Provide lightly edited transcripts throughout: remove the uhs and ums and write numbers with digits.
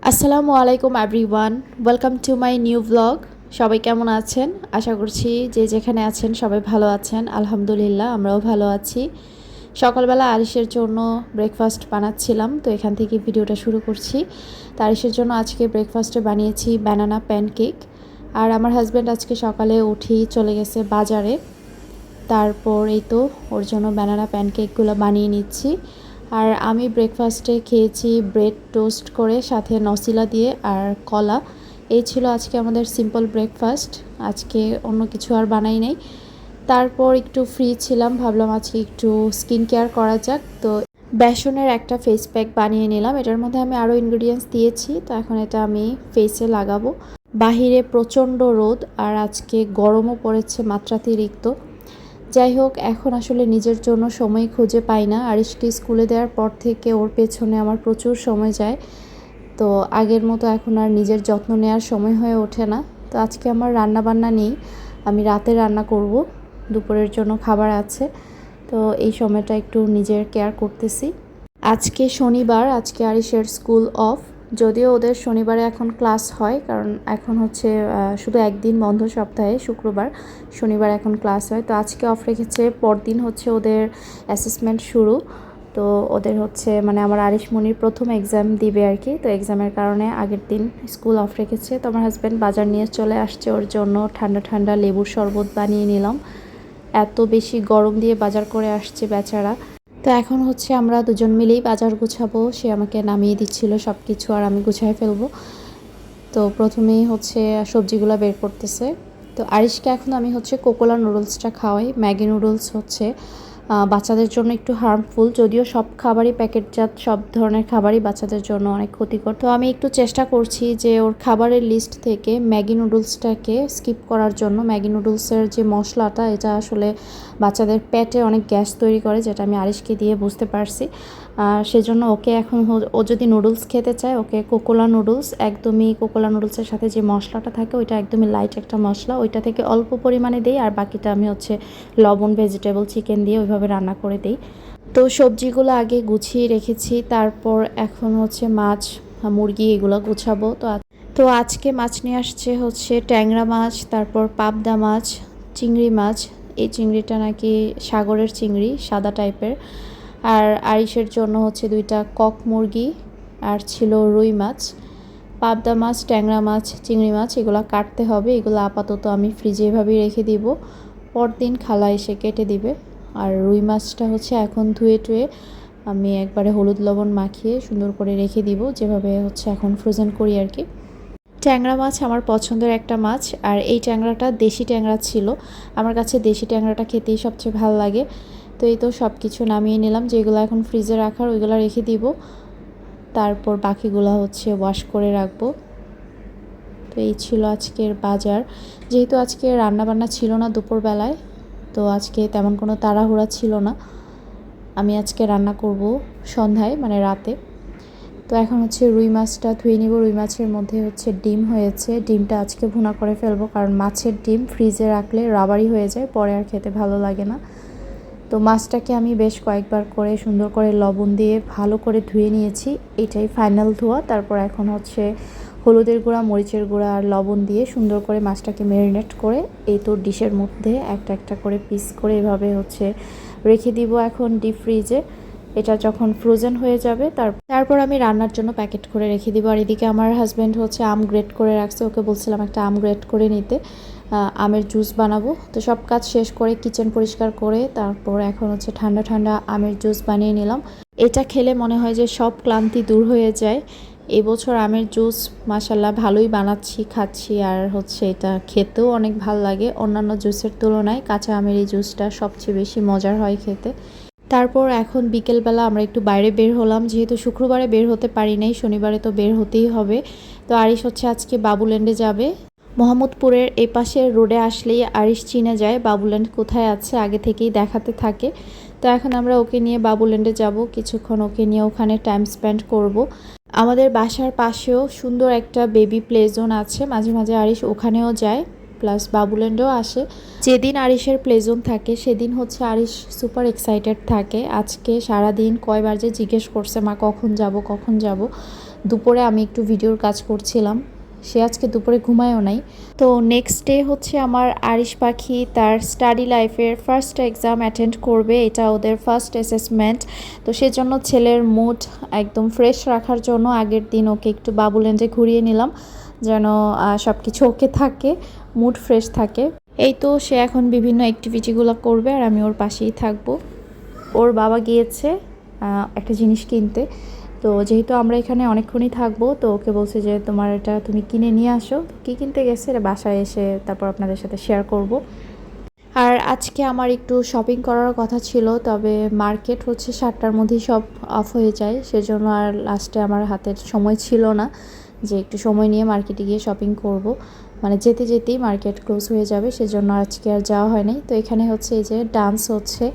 আসসালামু আলাইকুম everyone, welcome to my new blog. সবাই কেমন আছেন? আশা করছি যে যেখানে আছেন সবাই ভালো আছেন। আলহামদুলিল্লাহ, আমরাও ভালো আছি। সকালবেলা আরিশের জন্য ব্রেকফাস্ট বানাচ্ছিলাম, তো এখান থেকে ভিডিওটা শুরু করছি। তো আরিশের জন্য আজকে ব্রেকফাস্টে বানিয়েছি ব্যানানা প্যানকেক। আর আমার হাজব্যান্ড আজকে সকালে উঠেই চলে গেছে বাজারে। তারপর এই তো ওর জন্য ব্যানানা প্যানকেকগুলো বানিয়ে নিচ্ছি। আর আমি ব্রেকফাস্টে খেয়েছি ব্রেড টোস্ট করে, সাথে নসিলা দিয়ে আর কলা। এই ছিল আজকে আমাদের সিম্পল ব্রেকফাস্ট। আজকে অন্য কিছু আর বানাই নাই। তারপর একটু ফ্রি ছিলাম, ভাবলাম আজকে একটু স্কিন কেয়ার করা যাক। তো বেসনের একটা ফেস প্যাক বানিয়ে নিলাম। এটার মধ্যে আমি আরও ইনগ্রিডিয়েন্টস দিয়েছি, তো এখন এটা আমি ফেসে লাগাবো। বাহিরে প্রচণ্ড রোদ আর আজকে গরমও পড়েছে মাত্রাতিরিক্ত। যাই হোক, এখন আসলে নিজের জন্য সময় খুঁজে পাই না। আরিশকে স্কুলে দেওয়ার পর থেকে ওর পেছনে আমার প্রচুর সময় যায়। তো আগের মতো এখন আর নিজের যত্ন নেওয়ার সময় হয়ে ওঠে না। তো আজকে আমার রান্না বান্না নেই, আমি রাতে রান্না করব, দুপুরের জন্য খাবার আছে। তো এই সময়টা একটু নিজের কেয়ার করতেছি। আজকে শনিবার, আজকে আরিশের স্কুল অফ। যদিও ওদের শনিবারে এখন ক্লাস হয়, কারণ এখন হচ্ছে শুধু একদিন বন্ধ সপ্তাহে, শুক্রবার। শনিবার এখন ক্লাস হয়, তো আজকে অফ রেখেছে। পরদিন হচ্ছে ওদের অ্যাসেসমেন্ট শুরু। তো ওদের হচ্ছে মানে আমার আরিশমণির প্রথম এক্সাম দিবে আর কি। তো এক্সামের কারণে আগের দিন স্কুল অফ রেখেছে। তো আমার হাজব্যান্ড বাজার নিয়ে চলে আসছে, ওর জন্য ঠান্ডা ঠান্ডা লেবুর শরবত বানিয়ে নিলাম। এত বেশি গরম দিয়ে বাজার করে আসছে বেচারা। তো এখন হচ্ছে আমরা দুজন মিলেই বাজার গুছাবো। সে আমাকে নামিয়ে দিচ্ছিল সব কিছু, আর আমি গুছাই ফেলবো। তো প্রথমেই হচ্ছে সবজিগুলো বের করতেছে। তো আরিশকে এখন আমি হচ্ছে কোকোলা নুডলসটা খাওয়াই। ম্যাগি নুডলস হচ্ছে বাচ্চাদের জন্য একটু হার্মফুল, যদিও সব খাবারই প্যাকেটজাত, সব ধরনের খাবারই বাচ্চাদের জন্য অনেক ক্ষতিকর। তো আমি একটু চেষ্টা করছি যে ওর খাবারের লিস্ট থেকে ম্যাগি নুডলসটাকে স্কিপ করার জন্য। ম্যাগি নুডলসের যে মশলাটা, এটা আসলে বাচ্চাদের পেটে অনেক গ্যাস তৈরি করে, যেটা আমি আরিশকে দিয়ে বুঝতে পারছি। সেজন্য ওকে এখন ও যদি নুডলস খেতে চায়, ওকে কোকোলা নুডলস, একদমই কোকোলা নুডলসের সাথে যে মশলাটা থাকে ওইটা একদমই লাইট একটা মশলা, ওইটা থেকে অল্প পরিমাণে দেই। আর বাকিটা আমি হচ্ছে লবণ, ভেজিটেবল, চিকেন দিয়ে ওইভাবে রান্না করে দিই। তো সবজিগুলো আগে গুছিয়ে রেখেছি, তারপর এখন হচ্ছে মাছ, মুরগি এগুলো গুছাবো। তো আজকে মাছ নিয়ে আসছে হচ্ছে ট্যাংরা মাছ, তারপর পাবদা মাছ, চিংড়ি মাছ। এই চিংড়িটা নাকি সাগরের চিংড়ি, সাদা টাইপের। আর আরিশের জন্য হচ্ছে 2টা কক মুরগি, আর ছিল রুই মাছ। পাবদা মাছ, ট্যাংরা মাছ, চিংড়ি মাছ এগুলো কাটতে হবে। এগুলো আপাতত আমি ফ্রিজে এভাবেই রেখে দিব, পরদিন খালা এসে কেটে দিবে। আর রুই মাছটা হচ্ছে এখন ধুয়ে টুয়ে আমি একবারে হলুদ লবণ মাখিয়ে সুন্দর করে রেখে দিব, যেভাবে হচ্ছে এখন ফ্রোজেন করি আর কি। ট্যাংরা মাছ আমার পছন্দের একটা মাছ, আর এই ট্যাংরাটা দেশি ট্যাংরা ছিল। আমার কাছে দেশি ট্যাংরাটা খেতেই সবচেয়ে ভালো লাগে। তো এই তো সব কিছু নামিয়ে নিলাম, যেগুলো এখন ফ্রিজে রাখার ওইগুলো রেখে দিব। তারপর বাকিগুলো হচ্ছে ওয়াশ করে রাখবো। তো এই ছিল আজকের বাজার। যেহেতু আজকে রান্নাবান্না ছিল না দুপুরবেলায়, তো আজকে তেমন কোনো তাড়াহুড়া ছিল না। আমি আজকে রান্না করব সন্ধ্যায়, মানে রাতে। তো এখন হচ্ছে রুই মাছটা ধুয়ে নিব। রুই মাছের মধ্যে হচ্ছে ডিম হয়েছে, ডিমটা আজকে ভুনা করে ফেলবো, কারণ মাছের ডিম ফ্রিজে রাখলে রাবারি হয়ে যায়, পরে আর খেতে ভালো লাগে না। তো মাছটাকে আমি বেশ কয়েকবার করে সুন্দর করে লবণ দিয়ে ভালো করে ধুয়ে নিয়েছি, এটাই ফাইনাল ধোয়া। তারপর এখন হচ্ছে হলুদের গুঁড়া, মরিচের গুঁড়া আর লবণ দিয়ে সুন্দর করে মাছটাকে ম্যারিনেট করে এই তো ডিশের মধ্যে একটা একটা করে পিস করে এভাবে হচ্ছে রেখে দিব এখন ডিপ ফ্রিজে। এটা যখন ফ্রোজেন হয়ে যাবে তারপর আমি রান্নার জন্য প্যাকেট করে রেখে দিব। আর এদিকে আমার হাজব্যান্ড হচ্ছে আম গ্রেট করে রাখছে, ওকে বলছিলাম একটা আম গ্রেট করে নিতে, আমের জুস বানাবো। তো সব কাজ শেষ করে কিচেন পরিষ্কার করে তারপর এখন হচ্ছে ঠান্ডা ঠান্ডা আমের জুস বানিয়ে নিলাম। এটা খেলে মনে হয় যে সব ক্লান্তি দূর হয়ে যায়। এবছর আমের জুস মাশাল্লাহ ভালোই বানাচ্ছি, খাচ্ছি, আর হচ্ছে এটা খেতেও অনেক ভালো লাগে। অন্যান্য জুসের তুলনায় কাঁচা আমের এই জুসটা সবচেয়ে বেশি মজার হয় খেতে। তারপর এখন বিকেলবেলা আমরা একটু বাইরে বের হলাম, যেহেতু শুক্রবারে বের হতে পারি নাই, শনিবারে তো বের হতেই হবে। তো আরিশ হচ্ছে আজকে বাবুল্যান্ডে যাবে। মোহাম্মদপুরের এই পাশের রোডে আসলেই আরিশ চিনে যায় বাবুল্যান্ড কোথায় আছে, আগে থেকেই দেখাতে থাকে। তো এখন আমরা ওকে নিয়ে বাবুল্যান্ডে যাব, কিছুক্ষণ ওকে নিয়ে ওখানে টাইম স্পেন্ড করব। আমাদের বাসার পাশেও সুন্দর একটা বেবি প্লে জোন আছে, মাঝে মাঝে আরিশ ওখানেও যায়, প্লাস বাবুল্যান্ডেও আসে। যেদিন আরিশের প্লে জোন থাকে সেদিন হচ্ছে আরিশ সুপার এক্সাইটেড থাকে। আজকে সারাদিন কয়বার যে জিজ্ঞেস করছে মা কখন যাব কখন যাব। দুপুরে আমি একটু ভিডিওর কাজ করছিলাম, সে আজকে দুপুরে ঘুমায়ও নাই। তো নেক্সট ডে হচ্ছে আমার আরিশ পাখি তার স্টাডি লাইফের ফার্স্ট এক্সাম অ্যাটেন্ড করবে, এটা ওদের ফার্স্ট অ্যাসেসমেন্ট। তো সেজন্য ছেলের মুড একদম ফ্রেশ রাখার জন্য আগের দিন ওকে একটু বাবুল্যান্ডে ঘুরিয়ে নিলাম, যেন সব কিছু ওকে থাকে, মুড ফ্রেশ থাকে। এই তো সে এখন বিভিন্ন অ্যাক্টিভিটিগুলো করবে আর আমি ওর পাশেই থাকবো। ওর বাবা গিয়েছে একটা জিনিস কিনতে, তো যেহেতু আমরা এখানে অনেকক্ষণই থাকবো, তো ওকে বলছে যে তোমার এটা তুমি কিনে নিয়ে আসো। কী কিনতে গেছে এটা বাসায় এসে তারপর আপনাদের সাথে শেয়ার করব। আর আজকে আমার একটু শপিং করার কথা ছিল, তবে মার্কেট হচ্ছে 7টার মধ্যেই সব অফ হয়ে যায়, সেজন্য আর লাস্টে আমার হাতের সময় ছিল না যে একটু সময় নিয়ে মার্কেটে গিয়ে শপিং করব। মানে যেতে যেতেই মার্কেট ক্লোজ হয়ে যাবে, সেজন্য আজকে আর যাওয়া হয় নাই। তো এখানে হচ্ছে এই যে ডান্স হচ্ছে,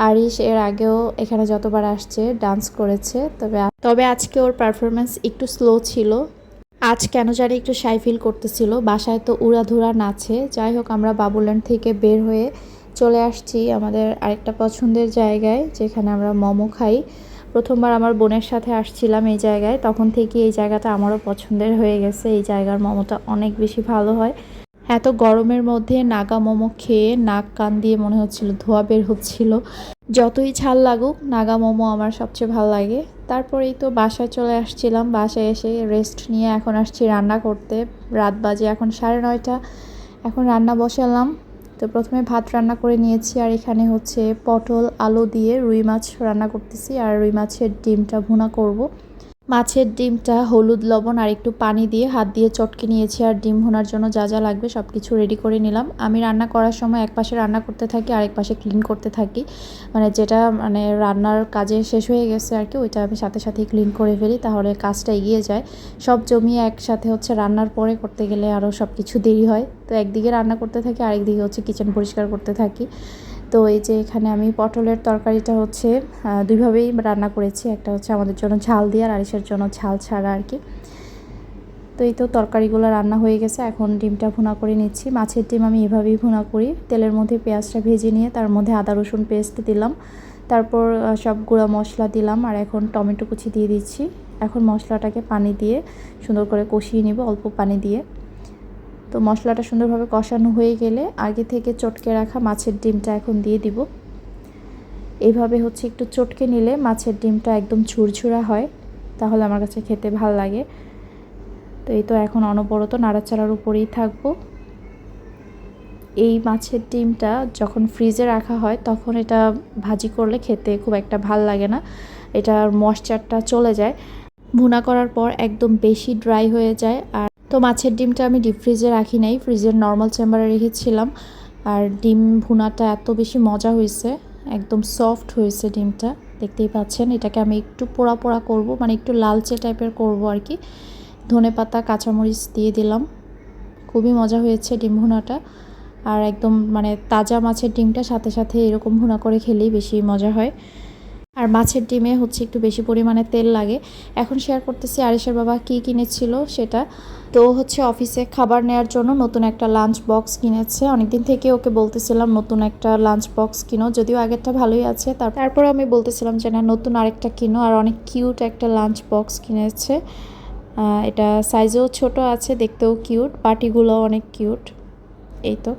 আরিশ এর আগেও এখানে যতবার আসছে ডান্স করেছে, তবে আজকে ওর পারফরমেন্স একটু স্লো ছিল। আজ কেন জানি একটু শাই ফিল করতেছিল, বাসায় তো উড়াধুরা নাচে। যাই হোক, আমরা বাবুল্যান্ড থেকে বের হয়ে চলে আসছি আমাদের আরেকটা পছন্দের জায়গায়, যেখানে আমরা মোমো খাই। প্রথমবার আমার বোনের সাথে আসছিলাম এই জায়গায়, তখন থেকে এই জায়গাটা আমারও পছন্দের হয়ে গেছে। এই জায়গার মোমোটা অনেক বেশি ভালো হয়। এত গরমের মধ্যে নাগা মোমো খেয়ে নাক কান দিয়ে মনে হচ্ছিল ধোঁয়া বের হচ্ছিল। যতই ঝাল লাগুক, নাগা মোমো আমার সবচেয়ে ভালো লাগে। তারপরেই তো বাসায় চলে আসছিলাম, বাসায় এসে রেস্ট নিয়ে এখন আসছি রান্না করতে। রাত বাজে এখন 9:30, এখন রান্না বসালাম। তো প্রথমে ভাত রান্না করে নিয়েছি, আর এখানে হচ্ছে পটল আলু দিয়ে রুই মাছ রান্না করতেছি, আর রুই মাছের ডিমটা ভুনা করব। মাছের ডিমটা হলুদ লবণ আর একটু পানি দিয়ে হাত দিয়ে চটকে নিয়েছি, আর ডিম ভুনার জন্য যা যা লাগবে সব কিছু রেডি করে নিলাম। আমি রান্না করার সময় এক পাশে রান্না করতে থাকি, আরেক পাশে ক্লিন করতে থাকি। মানে যেটা রান্নার কাজে শেষ হয়ে গেছে আর কি, ওইটা আমি সাথে সাথেই ক্লিন করে ফেলি, তাহলে কাজটা এগিয়ে যায়। সব জমিয়ে একসাথে হচ্ছে রান্নার পরে করতে গেলে আরও সব কিছু দেরি হয়। তো একদিকে রান্না করতে থাকি, আরেকদিকে হচ্ছে কিচেন পরিষ্কার করতে থাকি। তো এই যে এখানে আমি পটলের তরকারিটা হচ্ছে দুইভাবেই রান্না করেছি, একটা হচ্ছে আমাদের জন্য ঝাল দিয়ে আর আরিশের জন্য ঝাল ছাড়া আর কি। তো এই তো তরকারিগুলো রান্না হয়ে গেছে, এখন ডিমটা ভুনা করে নিচ্ছি। মাছের ডিম আমি এভাবেই ভুনা করি, তেলের মধ্যে পেঁয়াজটা ভেজে নিয়ে তার মধ্যে আদা রসুন পেস্ট দিলাম, তারপর সব গুঁড়া মশলা দিলাম, আর এখন টমেটো কুচি দিয়ে দিচ্ছি। এখন মশলাটাকে পানি দিয়ে সুন্দর করে কষিয়ে নিব অল্প পানি দিয়ে। তো মশলাটা সুন্দরভাবে কষানো হয়ে গেলে আগে থেকে চটকে রাখা মাছের ডিমটা এখন দিয়ে দিব। এইভাবে হচ্ছে একটু চটকে নিলে মাছের ডিমটা একদম ঝুরঝুরা হয়, তাহলে আমার কাছে খেতে ভালো লাগে। তো এই তো এখন অনবরত নাড়াচাড়ার উপরেই থাকবো। এই মাছের ডিমটা যখন ফ্রিজে রাখা হয় তখন এটা ভাজি করলে খেতে খুব একটা ভাল লাগে না, এটার ময়েশ্চারটা চলে যায়। ভুনা করার পর একদম বেশি ড্রাই হয়ে যায়। আর তো মাছের ডিমটা আমি ডিপ ফ্রিজে রাখি নাই, ফ্রিজের নর্মাল চেম্বারে রেখেছিলাম। আর ডিম ভুনাটা এত বেশি মজা হয়েছে, একদম সফট হয়েছে ডিমটা, দেখতেই পাচ্ছেন। এটাকে আমি একটু পোড়া পোড়া করবো, মানে একটু লালচে টাইপের করব আর কি। ধনেপাতা কাঁচামরিচ দিয়ে দিলাম, খুবই মজা হয়েছে ডিম ভুনাটা। আর একদম মানে তাজা মাছের ডিমটা সাথে সাথে এরকম ভুনা করে খেলেই বেশি মজা হয়। আর মাছের ডিমে হচ্ছে একটু বেশি পরিমাণে তেল লাগে। এখন শেয়ার করতেছি আরিশের বাবা কী কিনেছিল সেটা। তো হচ্ছে অফিসে খাবার নেওয়ার জন্য নতুন একটা লাঞ্চ বক্স কিনেছে। অনেকদিন থেকে ওকে বলতেছিলাম নতুন একটা লাঞ্চ বক্স কিনো, যদিও আগেরটা ভালোই আছে, তারপর আমি বলতেছিলাম যে না, নতুন আরেকটা কিনো। আর অনেক কিউট একটা লাঞ্চ বক্স কিনেছে, এটা সাইজেও ছোট আছে, দেখতেও কিউট, বাটিগুলো অনেক কিউট। এই তো।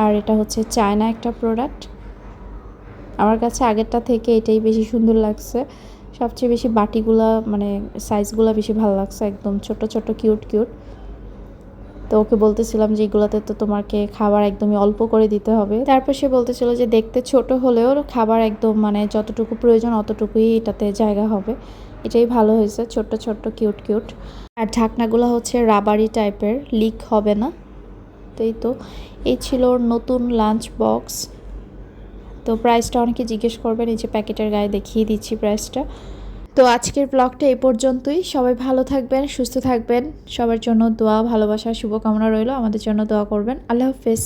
আর এটা হচ্ছে চায়না একটা প্রোডাক্ট, আমার কাছে আগেরটা থেকে এটাই বেশি সুন্দর লাগছে। সবচেয়ে বেশি বাটিগুলা মানে সাইজগুলো বেশি ভালো লাগছে, একদম ছোট ছোট কিউট কিউট। তো ওকে বলতেছিলাম যে এগুলোতে তো তোমাকে খাবার একদমই অল্প করে দিতে হবে। তারপর সে বলতেছিল যে দেখতে ছোট হলেও খাবার একদম মানে যতটুকু প্রয়োজন অতটুকুই এটাতে জায়গা হবে। এটাই ভালো হয়েছে, ছোট্ট ছোট্ট কিউট কিউট। আর ঢাকনাগুলো হচ্ছে রাবারি টাইপের, লিক হবে না। তো এই ছিল ওর নতুন লাঞ্চ বক্স। তো প্রাইসটা অনেকে জিজ্ঞেস করবেন, এই যে প্যাকেটের গায়ে দেখিয়ে দিচ্ছি প্রাইসটা। তো আজকের ব্লগটা এই পর্যন্তই। সবাই ভালো থাকবেন, সুস্থ থাকবেন, সবার জন্য দোয়া ভালোবাসা শুভকামনা রইল, আমাদের জন্য দোয়া করবেন। আল্লাহ হাফেজ।